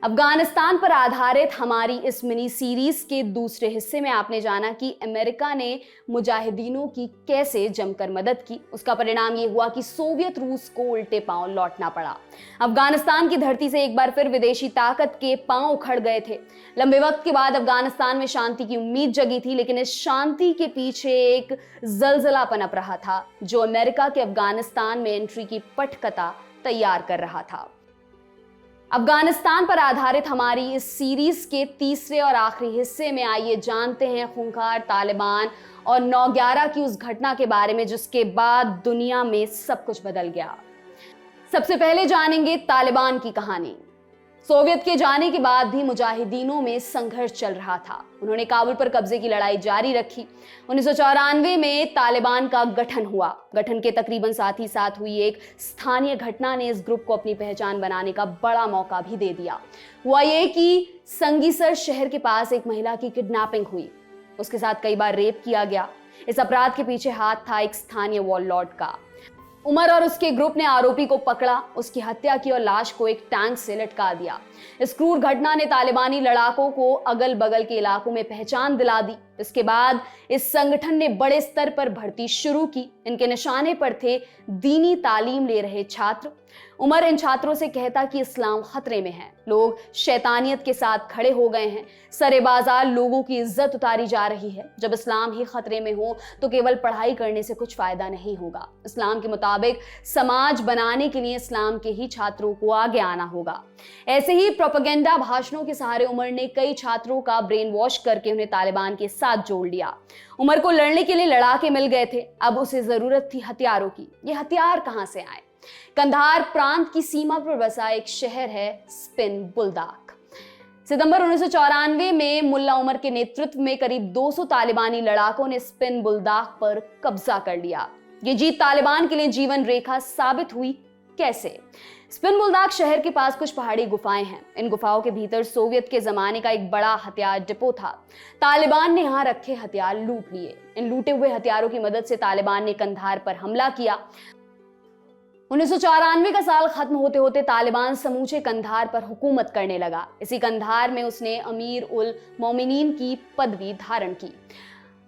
अफगानिस्तान पर आधारित हमारी इस मिनी सीरीज के दूसरे हिस्से में आपने जाना कि अमेरिका ने मुजाहिदीनों की कैसे जमकर मदद की। उसका परिणाम ये हुआ कि सोवियत रूस को उल्टे पांव लौटना पड़ा। अफगानिस्तान की धरती से एक बार फिर विदेशी ताकत के पांव उखड़ गए थे। लंबे वक्त के बाद अफगानिस्तान में शांति की उम्मीद जगी थी, लेकिन इस शांति के पीछे एक जलजला पनप रहा था जो अमेरिका के अफगानिस्तान में एंट्री की पटकथा तैयार कर रहा था। अफगानिस्तान पर आधारित हमारी इस सीरीज के तीसरे और आखिरी हिस्से में आइए जानते हैं खूंखार तालिबान और 9/11 की उस घटना के बारे में जिसके बाद दुनिया में सब कुछ बदल गया। सबसे पहले जानेंगे तालिबान की कहानी। सोवियत के जाने के बाद भी मुजाहिदीनों में संघर्ष चल रहा था। उन्होंने काबुल पर कब्जे की लड़ाई जारी रखी। 1994 में तालिबान का गठन हुआ। गठन के तकरीबन साथ ही साथ हुई एक स्थानीय घटना ने इस ग्रुप को अपनी पहचान बनाने का बड़ा मौका भी दे दिया। हुआ ये कि संगीसर शहर के पास एक महिला की किडनैपिंग हुई। उसके साथ कई बार रेप किया गया। इस अपराध के पीछे हाथ था एक स्थानीय वॉरलॉर्ड का। उमर और उसके ग्रुप ने आरोपी को पकड़ा, उसकी हत्या की और लाश को एक टैंक से लटका दिया। इस क्रूर घटना ने तालिबानी लड़ाकों को अगल बगल के इलाकों में पहचान दिला दी। इसके बाद इस संगठन ने बड़े स्तर पर भर्ती शुरू की। इनके निशाने पर थे दीनी तालीम ले रहे छात्र। उमर इन छात्रों से कहता कि इस्लाम खतरे में है, लोग शैतानियत के साथ खड़े हो गए हैं, सरे बाजार लोगों की इज्जत उतारी जा रही है। जब इस्लाम ही खतरे में हो तो केवल पढ़ाई करने से कुछ फायदा नहीं होगा। इस्लाम के मुताबिक समाज बनाने के लिए इस्लाम के ही छात्रों को आगे आना होगा। ऐसे ही प्रोपेगेंडा भाषणों के सहारे उमर ने कई छात्रों का ब्रेन वॉश करके उन्हें तालिबान के साथ जोड़ लिया। उमर को लड़ने के लिए लड़ाके मिल गए थे, अब उसे जरूरत थी हथियारों की। ये हथियार कहां से आए? कंधार प्रांत की सीमा पर बसा एक शहर है स्पिन बुलदाक। सितंबर 1994 में मुल्ला उमर के नेतृत्व में करीब 200 तालिबानी लड़ाकों ने स्पिन बुलदाक पर कब्जा कर लिया। ये जीत तालिबान के लिए जीवन रेखा साबित हुई। कैसे? स्पिन बुलदाक शहर के पास कुछ पहाड़ी गुफाएं हैं। इन गुफाओं के भीतर सोवियत के जमाने का एक बड़ा हथियार डिपो था। तालिबान ने यहां रखे हथियार लूट लिए। इन लूटे हुए हथियारों की मदद से तालिबान ने कंधार पर हमला किया। 1994 का साल खत्म होते होते तालिबान समूचे कंधार पर हुकूमत करने लगा। इसी कंधार में उसने अमीर उल मोमिनीन की पदवी धारण की।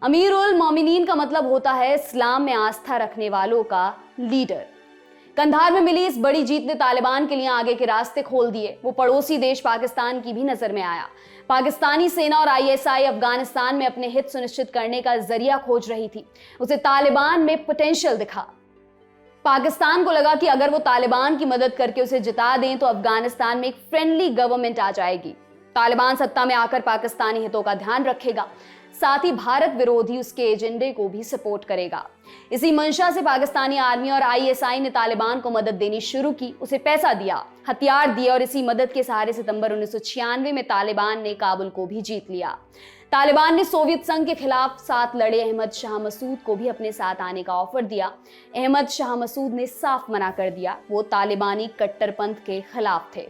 अमीर उल मोमिनीन का मतलब होता है इस्लाम में आस्था रखने वालों का लीडर। कंधार में मिली इस बड़ी जीत ने तालिबान के लिए आगे के रास्ते खोल दिए। वो पड़ोसी देश पाकिस्तान की भी नजर में आया। पाकिस्तानी सेना और आईएसआई अफगानिस्तान में अपने हित सुनिश्चित करने का जरिया खोज रही थी। उसे तालिबान में पोटेंशियल दिखा। पाकिस्तान को लगा कि अगर वो तालिबान की मदद करके उसे जिता दें तो अफगानिस्तान में एक फ्रेंडली गवर्नमेंट आ जाएगी। तालिबान सत्ता में आकर पाकिस्तानी हितों का ध्यान रखेगा, साथ ही भारत विरोधी उसके एजेंडे को भी सपोर्ट करेगा। इसी मंशा से पाकिस्तानी आर्मी और आईएसआई ने तालिबान को मदद देनी शुरू की। उसे पैसा दिया, हथियार दिए और इसी मदद के सहारे सितंबर 1996 में तालिबान ने काबुल को भी जीत लिया। तालिबान ने सोवियत संघ के खिलाफ साथ लड़े अहमद शाह मसूद को भी अपने साथ आने का ऑफर दिया। अहमद शाह मसूद ने साफ मना कर दिया, वो तालिबानी कट्टरपंथ के खिलाफ थे।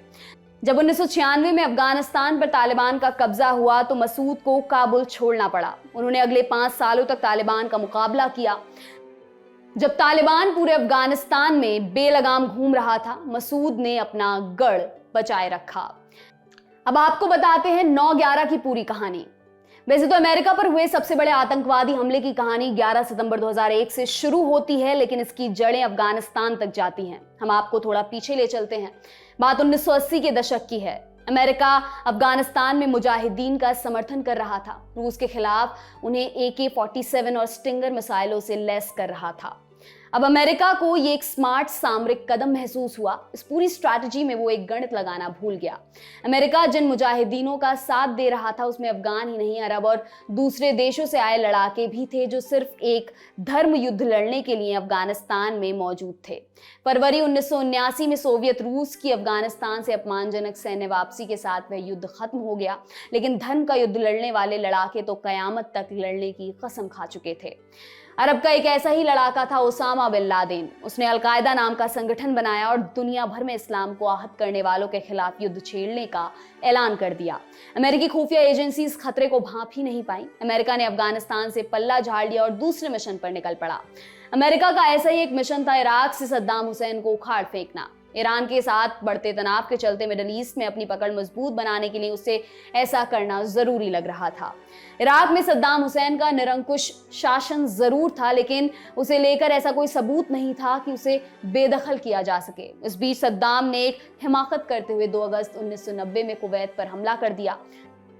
जब 1996 में अफगानिस्तान पर तालिबान का कब्जा हुआ तो मसूद को काबुल छोड़ना पड़ा। उन्होंने अगले 5 सालों तक तालिबान का मुकाबला किया। जब तालिबान पूरे अफगानिस्तान में बेलगाम घूम रहा था, मसूद ने अपना गढ़ बचाए रखा। अब आपको बताते हैं 9/11 की पूरी कहानी। वैसे तो अमेरिका पर हुए सबसे बड़े आतंकवादी हमले की कहानी 11 सितंबर 2001 से शुरू होती है, लेकिन इसकी जड़ें अफगानिस्तान तक जाती हैं। हम आपको थोड़ा पीछे ले चलते हैं। बात 1980 के दशक की है। अमेरिका अफगानिस्तान में मुजाहिदीन का समर्थन कर रहा था। रूस के खिलाफ उन्हें AK-47 और स्टिंगर मिसाइलों से लैस कर रहा था। अब अमेरिका को ये एक स्मार्ट सामरिक कदम महसूस हुआ। इस पूरी स्ट्रैटेजी में वो एक गणित लगाना भूल गया। अमेरिका जिन मुजाहिदीनों का साथ दे रहा था उसमें अफगान ही नहीं, अरब और दूसरे देशों से आए लड़ाके भी थे जो सिर्फ एक धर्म युद्ध लड़ने के लिए अफगानिस्तान में मौजूद थे। फरवरी 1979 में सोवियत रूस की अफगानिस्तान से अपमानजनक सैन्य वापसी के साथ वह युद्ध खत्म हो गया, लेकिन धर्म का युद्ध लड़ने वाले लड़ाके तो कयामत तक लड़ने की कसम खा चुके थे। अरब का एक ऐसा ही लड़ाका था ओसामा बिन लादेन। उसने अलकायदा नाम का संगठन बनाया और दुनिया भर में इस्लाम को आहत करने वालों के खिलाफ युद्ध छेड़ने का ऐलान कर दिया। अमेरिकी खुफिया एजेंसी इस खतरे को भांप ही नहीं पाई। अमेरिका ने अफगानिस्तान से पल्ला झाड़ लिया और दूसरे मिशन पर निकल पड़ा। अमेरिका का ऐसा ही एक मिशन था इराक से सद्दाम हुसैन को उखाड़ फेंकना। ईरान के साथ बढ़ते तनाव के चलते मिडल ईस्ट में अपनी पकड़ मजबूत बनाने के लिए उसे ऐसा करना जरूरी लग रहा था। इराक में सद्दाम हुसैन का निरंकुश शासन जरूर था, लेकिन उसे लेकर ऐसा कोई सबूत नहीं था कि उसे बेदखल किया जा सके। इस बीच सद्दाम ने एक हिमाकत करते हुए 2 अगस्त 1990 में कुवैत पर हमला कर दिया।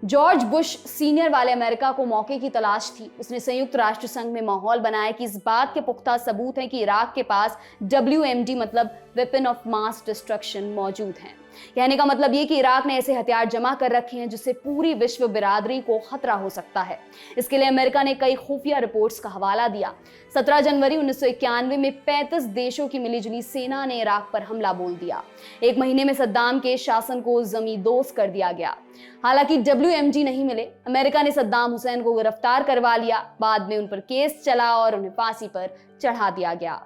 जॉर्ज बुश सीनियर वाले अमेरिका को मौके की तलाश थी। उसने संयुक्त राष्ट्र संघ में माहौल बनाया कि इस बात के पुख्ता सबूत हैं कि इराक के पास WMD मतलब वेपन ऑफ मास डिस्ट्रक्शन मौजूद हैं। कहने का मतलब ये कि इराक ने ऐसे हथियार जमा कर रखे हैं जिससे पूरी विश्व बिरादरी को खतरा हो सकता है। इसके लिए अमेरिका ने कई खुफिया रिपोर्ट्स का हवाला दिया। 17 जनवरी 1991 में 35 देशों की मिलीजुली सेना ने इराक पर हमला बोल दिया। 1 महीने में सद्दाम के शासन को जमींदोज कर दिया गया। हालांकि WMD नहीं मिले, अमेरिका ने सद्दाम हुसैन को गिरफ्तार करवा लिया। बाद में उन पर केस चला और उन्हें फांसी पर चढ़ा दिया गया।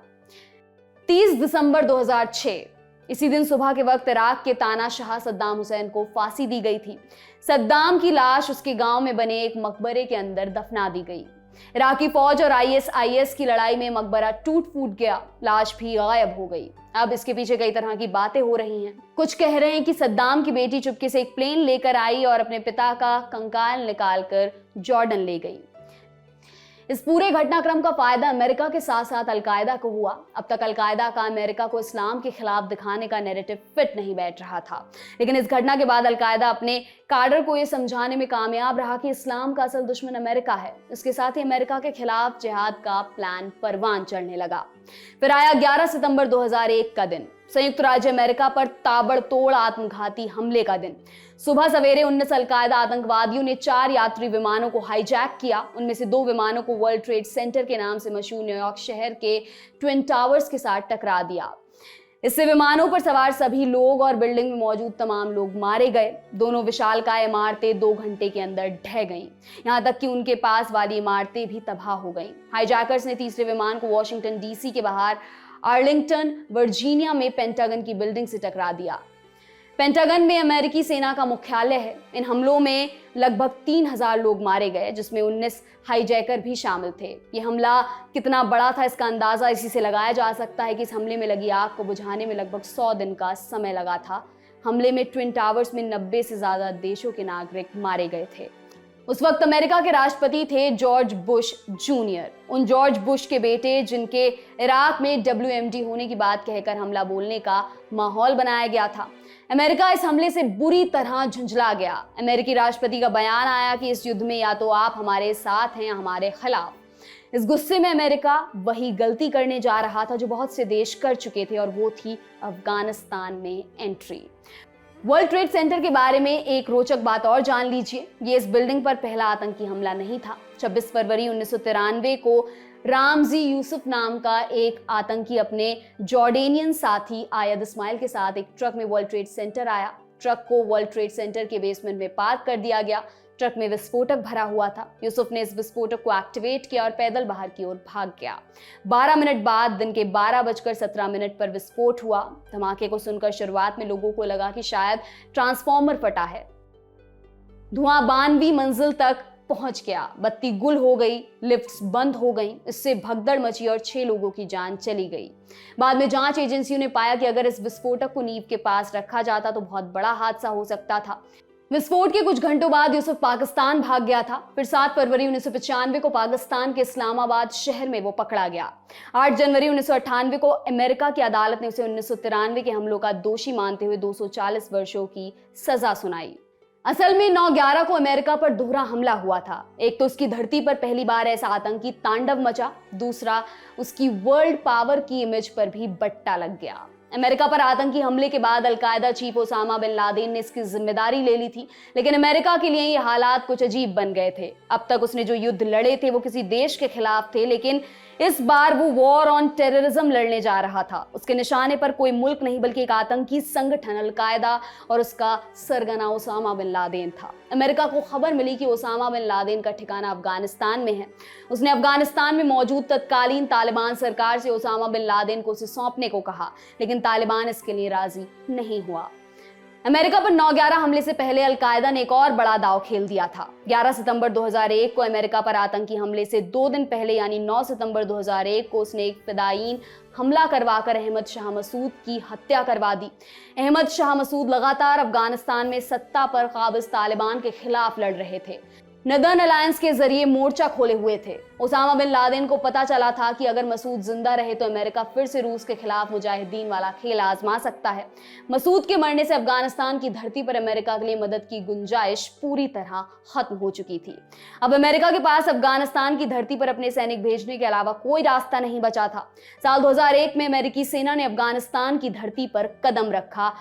30 दिसंबर 2006 इसी दिन सुबह के वक्त इराक के तानाशाह सद्दाम हुसैन को फांसी दी गई थी। सद्दाम की लाश उसके गांव में बने एक मकबरे के अंदर दफना दी गई। इराकी फौज और ISIS की लड़ाई में मकबरा टूट फूट गया, लाश भी गायब हो गई। अब इसके पीछे कई तरह की बातें हो रही हैं। कुछ कह रहे हैं कि सद्दाम की बेटी चुपके से एक प्लेन लेकर आई और अपने पिता का कंकाल निकालकर जॉर्डन ले गई। इस पूरे घटनाक्रम का फायदा अमेरिका के साथ साथ अलकायदा को हुआ। अब तक अलकायदा का अमेरिका को इस्लाम के खिलाफ दिखाने का नैरेटिव फिट नहीं बैठ रहा था, लेकिन इस घटना के बाद अलकायदा अपने काडर को यह समझाने में कामयाब रहा कि इस्लाम का असल दुश्मन अमेरिका है। इसके साथ ही अमेरिका के खिलाफ जिहाद का प्लान परवान चढ़ने लगा। फिर आया 11 सितंबर 2001 का दिन, संयुक्त राज्य अमेरिका पर ताबड़तोड़ आत्मघाती हमले का दिन। सुबह सवेरे 19 अलकायदा आतंकवादियों ने 4 यात्री विमानों को हाईजैक किया। उनमें से 2 विमानों को वर्ल्ड ट्रेड सेंटर के नाम से मशहूर न्यूयॉर्क शहर के ट्विन टावर्स के साथ टकरा दिया। इससे विमानों पर सवार सभी लोग और बिल्डिंग में मौजूद तमाम लोग मारे गए। दोनों विशालकाय इमारतें 2 घंटे के अंदर ढह गईं। यहां तक कि उनके पास वाली इमारतें भी तबाह हो गईं। हाईजैकर्स ने तीसरे विमान को वॉशिंगटन DC के बाहर आर्लिंगटन वर्जीनिया में पेंटागन की बिल्डिंग से टकरा दिया। पेंटागन में अमेरिकी सेना का मुख्यालय है। इन हमलों में लगभग 3000 लोग मारे गए, जिसमें 19 हाईजैकर भी शामिल थे। ये हमला कितना बड़ा था इसका अंदाजा इसी से लगाया जा सकता है कि इस हमले में लगी आग को बुझाने में लगभग 100 दिन का समय लगा था। हमले में ट्विन टावर्स में 90 से ज्यादा देशों के नागरिक मारे गए थे। उस वक्त अमेरिका के राष्ट्रपति थे जॉर्ज बुश जूनियर। उन जॉर्ज बुश के बेटे जिनके इराक में WMD होने की बात कहकर हमला बोलने का माहौल बनाया गया था। अमेरिका इस हमले से बुरी तरह झुंझला गया। अमेरिकी राष्ट्रपति का बयान आया कि इस युद्ध में या तो आप हमारे साथ हैं या हमारे खिलाफ। इस गुस्से में अमेरिका वही गलती करने जा रहा था जो बहुत से देश कर चुके थे, और वो थी अफगानिस्तान में एंट्री। वर्ल्ड ट्रेड सेंटर के बारे में एक रोचक बात और जान लीजिए। ये इस बिल्डिंग पर पहला आतंकी हमला नहीं था। 26 फरवरी 1993 को रामजी यूसुफ नाम का एक आतंकी अपने जॉर्डेनियन साथी आयद इस्माइल के साथ एक ट्रक में वर्ल्ड ट्रेड सेंटर आया। ट्रक को वर्ल्ड ट्रेड सेंटर के बेसमेंट में पार्क कर दिया गया। ट्रक में विस्फोटक भरा हुआ था। यूसुफ ने इस विस्फोटक को एक्टिवेट किया और पैदल बाहर की ओर भाग गया। 12 मिनट बाद दिन के 12:17 पर विस्फोट हुआ। धमाके को सुनकर शुरुआत में लोगों को लगा कि शायद ट्रांसफॉर्मर फटा है। धुआं 92वीं मंजिल तक पहुंच गया। बत्ती गुल हो गई, लिफ्ट्स बंद हो गईं। इससे भगदड़ मची और 6 लोगों की जान चली गई। बाद में जांच एजेंसियों ने पाया कि अगर इस विस्फोटक को नींव के पास रखा जाता तो बहुत बड़ा हादसा हो सकता था। विस्फोट के कुछ घंटों बाद यूसुफ पाकिस्तान भाग गया था। फिर 7 फरवरी 1995 को पाकिस्तान के इस्लामाबाद शहर में वो पकड़ा गया। 8 जनवरी 1998 को अमेरिका की अदालत ने उसे 1993 के हमलों का दोषी मानते हुए 240 वर्षों की सजा सुनाई। असल में 9/11 को अमेरिका पर दोहरा हमला हुआ था। एक तो उसकी धरती पर पहली बार ऐसा आतंकी तांडव मचा, दूसरा उसकी वर्ल्ड पावर की इमेज पर भी बट्टा लग गया। अमेरिका पर आतंकी हमले के बाद al Qaeda chief Osama bin Laden ने इसकी जिम्मेदारी ले ली थी, लेकिन अमेरिका के लिए ये हालात कुछ अजीब बन गए थे। अब तक उसने जो युद्ध लड़े थे वो किसी देश के खिलाफ थे, लेकिन इस बार वो वॉर ऑन टेररिज्म लड़ने जा रहा था। उसके निशाने पर कोई मुल्क नहीं बल्कि एक आतंकी संगठन अलकायदा और उसका सरगना ओसामा बिन लादेन था। अमेरिका को खबर मिली कि ओसामा बिन लादेन का ठिकाना अफगानिस्तान में है। उसने अफगानिस्तान में मौजूद तत्कालीन तालिबान सरकार से ओसामा बिन लादेन को उसे सौंपने को कहा, लेकिन तालिबान इसके लिए राजी नहीं हुआ। अमेरिका पर 9/11 हमले से पहले अलकायदा ने एक और बड़ा दांव खेल दिया था। 11 सितंबर 2001 को अमेरिका पर आतंकी हमले से 2 दिन पहले यानी 9 सितंबर 2001 को उसने एक फिदायीन हमला करवाकर अहमद शाह मसूद की हत्या करवा दी। अहमद शाह मसूद लगातार अफगानिस्तान में सत्ता पर काबिज तालिबान के खिलाफ लड़ रहे थे, नदर्न अलायंस के जरिए मोर्चा खोले हुए थे। ओसामा बिन लादेन को पता चला था कि अगर मसूद जिंदा रहे तो अमेरिका फिर से रूस के खिलाफ मुजाहिदीन वाला खेल आजमा सकता है। मसूद के मरने से अफगानिस्तान की धरती पर अमेरिका के लिए मदद की गुंजाइश पूरी तरह खत्म हो चुकी थी। अब अमेरिका के पास अफगानिस्तान की धरती पर अपने सैनिक भेजने के अलावा कोई रास्ता नहीं बचा था। साल 2001 में अमेरिकी सेना ने अफगानिस्तान की धरती पर कदम रखा।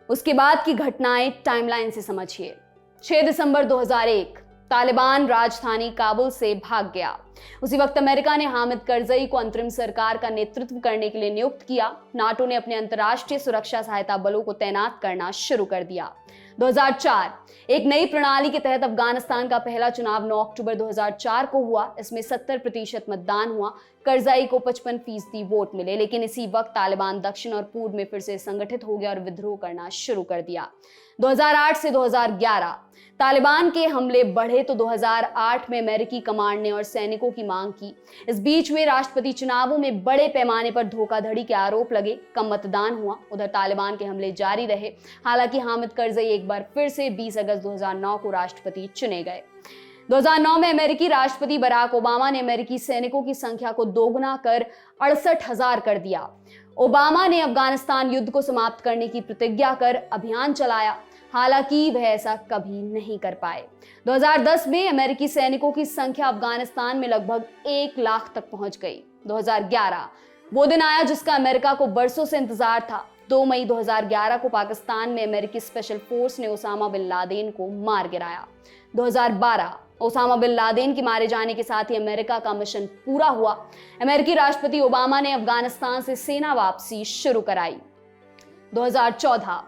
उसके बाद की घटनाएं टाइमलाइन से समझिए। 6 दिसंबर 2001 तालिबान राजधानी काबुल से भाग गया। उसी वक्त अमेरिका ने हामिद करजई को अंतरिम सरकार का नेतृत्व करने के लिए नियुक्त किया। नाटो ने अपने अंतर्राष्ट्रीय सुरक्षा सहायता बलों को तैनात करना शुरू कर दिया। 2004 एक नई प्रणाली के तहत अफगानिस्तान का पहला चुनाव 9 अक्टूबर 2004 को हुआ। इसमें 70% मतदान हुआ। करजई को 55% वोट मिले, लेकिन इसी वक्त तालिबान दक्षिण और पूर्व में फिर से संगठित हो गया और विद्रोह करना शुरू कर दिया। 2008 से 2011 तालिबान के हमले बढ़े तो 2008 में अमेरिकी कमांड ने और सैनिकों की मांग की। इस बीच हुए राष्ट्रपति चुनावों में बड़े पैमाने पर धोखाधड़ी के आरोप लगे, कम मतदान हुआ। उधर तालिबान के हमले जारी रहे। हालांकि हामिद करजई एक बार फिर से 20 अगस्त 2009 को राष्ट्रपति चुने गए। 2009 में अमेरिकी राष्ट्रपति बराक ओबामा ने अमेरिकी सैनिकों की संख्या को दोगुना कर 68,000 कर दिया। ओबामा ने अफगानिस्तान युद्ध को समाप्त करने की प्रतिज्ञा कर अभियान चलाया, हालांकि वह ऐसा कभी नहीं कर पाए। 2010 में अमेरिकी सैनिकों की संख्या अफगानिस्तान में लगभग 1 लाख तक पहुंच गई। 2011 वो दिन आया जिसका अमेरिका को बरसों से इंतजार था। 2 मई 2011 को पाकिस्तान में अमेरिकी स्पेशल फोर्स ने ओसामा बिन लादेन को मार गिराया। 2012 ओसामा बिन लादेन के मारे जाने के साथ ही अमेरिका का मिशन पूरा हुआ। अमेरिकी राष्ट्रपति ओबामा ने अफगानिस्तान से सेना वापसी शुरू कराई। 2014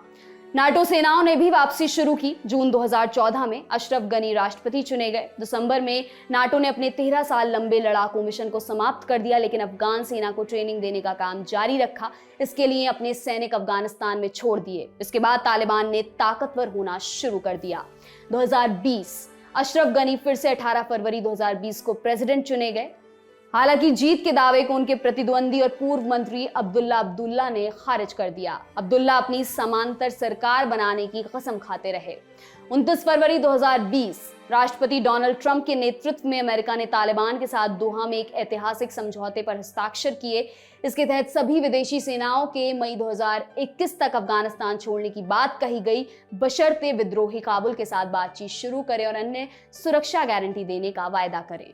नाटो सेनाओं ने भी वापसी शुरू की। जून 2014 में अशरफ गनी राष्ट्रपति चुने गए। दिसंबर में नाटो ने अपने 13 साल लंबे लड़ाकू मिशन को समाप्त कर दिया, लेकिन अफगान सेना को ट्रेनिंग देने का काम जारी रखा। इसके लिए अपने सैनिक अफगानिस्तान में छोड़ दिए। इसके बाद तालिबान ने ताकतवर होना शुरू कर दिया। 2020 अशरफ गनी फिर से 18 फरवरी 2020 को प्रेसिडेंट चुने गए। हालांकि जीत के दावे को उनके प्रतिद्वंदी और पूर्व मंत्री अब्दुल्ला अब्दुल्ला ने खारिज कर दिया। अब्दुल्ला अपनी समांतर सरकार बनाने की कसम खाते रहे। 29 फरवरी 2020 राष्ट्रपति डोनाल्ड ट्रंप के नेतृत्व में अमेरिका ने तालिबान के साथ दोहा में एक ऐतिहासिक समझौते पर हस्ताक्षर किए। इसके तहत सभी विदेशी सेनाओं के मई 2021 तक अफगानिस्तान छोड़ने की बात कही गई, बशर्ते विद्रोही काबुल के साथ बातचीत शुरू करें और अन्य सुरक्षा गारंटी देने का वायदा करें।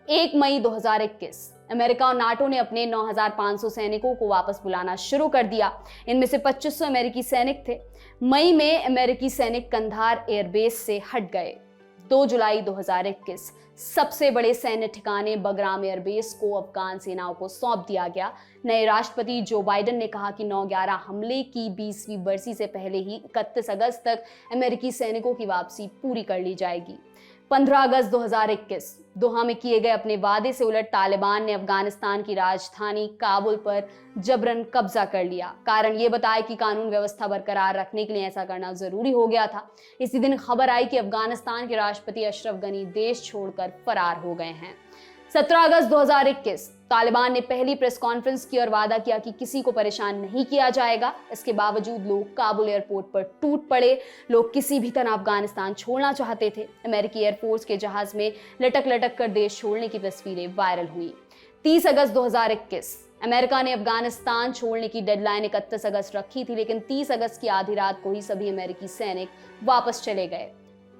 1 मई 2021 अमेरिका और नाटो ने अपने 9,500 सैनिकों को वापस बुलाना शुरू कर दिया। इनमें से 2500 अमेरिकी सैनिक थे। मई में अमेरिकी सैनिक कंधार एयरबेस से हट गए। 2 जुलाई 2021 सबसे बड़े सैन्य ठिकाने बगराम एयरबेस को अफगान सेनाओं को सौंप दिया गया। नए राष्ट्रपति जो बाइडेन ने कहा कि 9/11 हमले की 20वीं बरसी से पहले ही 31 अगस्त तक अमेरिकी सैनिकों की वापसी पूरी कर ली जाएगी। 15 अगस्त 2021 दोहा में किए गए अपने वादे से उलट तालिबान ने अफगानिस्तान की राजधानी काबुल पर जबरन कब्जा कर लिया। कारण ये बताया कि कानून व्यवस्था बरकरार रखने के लिए ऐसा करना जरूरी हो गया था। इसी दिन खबर आई कि अफगानिस्तान के राष्ट्रपति अशरफ गनी देश छोड़कर फरार हो गए हैं। 17 अगस्त 2021 तालिबान ने पहली प्रेस कॉन्फ्रेंस की और वादा किया कि किसी को परेशान नहीं किया जाएगा। इसके बावजूद लोग काबुल एयरपोर्ट पर टूट पड़े। लोग किसी भी तरह अफगानिस्तान छोड़ना चाहते थे। अमेरिकी एयरफोर्स के जहाज में लटक लटक कर देश छोड़ने की तस्वीरें वायरल हुई। 30 अगस्त 2021 अमेरिका ने अफगानिस्तान छोड़ने की डेडलाइन 31 अगस्त रखी थी, लेकिन 30 अगस्त की आधी रात को ही सभी अमेरिकी सैनिक वापस चले गए।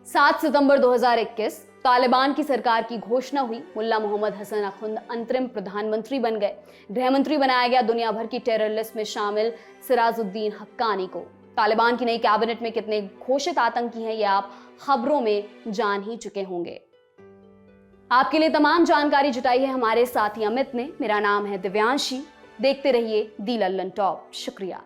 7 सितंबर 2021 तालिबान की सरकार की घोषणा हुई। मुल्ला मोहम्मद हसन अखुंद अंतरिम प्रधानमंत्री बन गए। गृह मंत्री बनाया गया दुनिया भर की टेरर लिस्ट में शामिल सिराजुद्दीन हक्कानी को। तालिबान की नई कैबिनेट में कितने घोषित आतंकी हैं, ये आप खबरों में जान ही चुके होंगे। आपके लिए तमाम जानकारी जुटाई है हमारे साथी अमित ने। मेरा नाम है दिव्यांशी। देखते रहिए दी लल्लन टॉप। शुक्रिया।